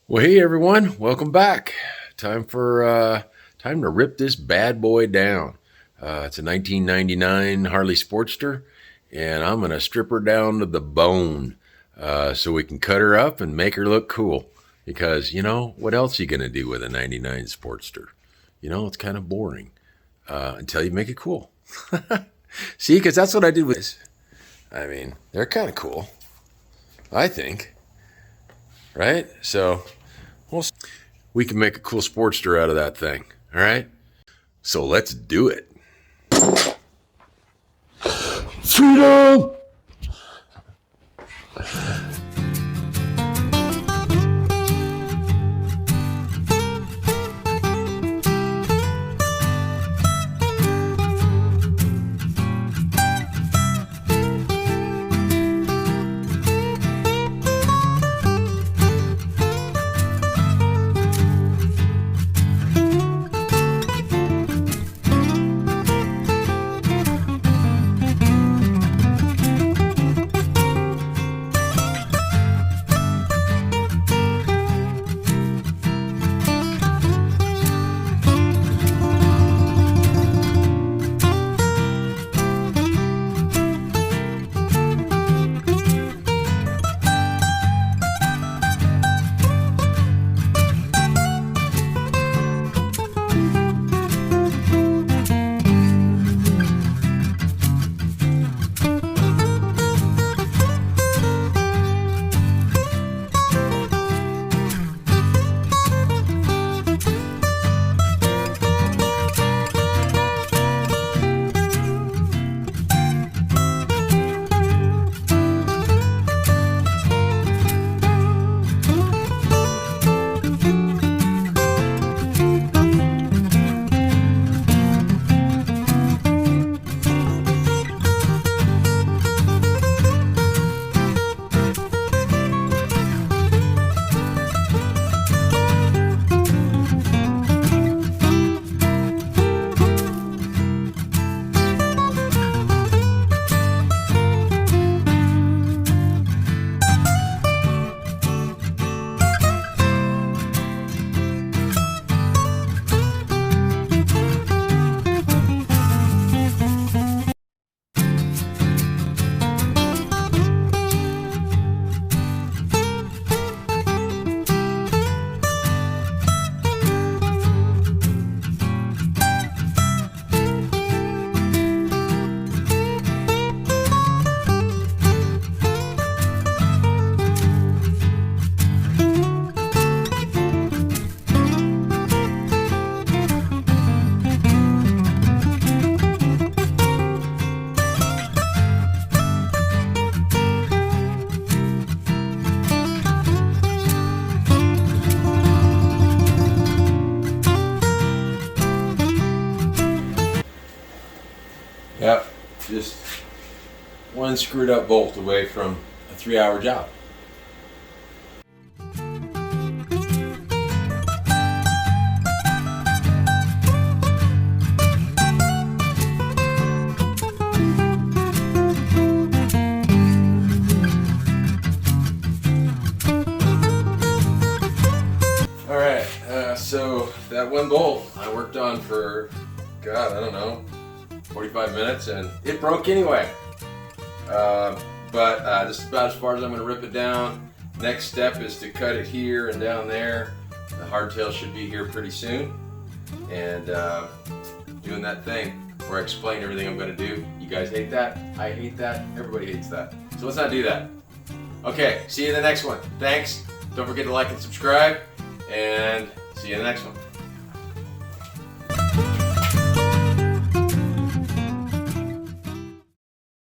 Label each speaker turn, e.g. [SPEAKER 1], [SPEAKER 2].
[SPEAKER 1] Well, hey everyone, welcome back. Time to rip this bad boy down. It's a 1999 Harley Sportster, and I'm gonna strip her down to the bone so we can cut her up and make her look cool. Because what else are you gonna do with a '99 Sportster? It's kind of boring until you make it cool. See, because that's what I did with this. I mean, they're kind of cool, I think. Right? So we can make a cool Sportster out of that thing. All right? So let's do it. Freedom! Yep, just one screwed up bolt away from a 3-hour job. Alright, so that one bolt I worked on for, God, I don't know, 45 minutes, and it broke anyway. But this is about as far as I'm going to rip it down. Next step is to cut it here and down there. The hardtail should be here pretty soon. And doing that thing where I explain everything I'm going to do. You guys hate that? I hate that. Everybody hates that. So let's not do that. Okay, see you in the next one. Thanks. Don't forget to like and subscribe, and see you in the next one.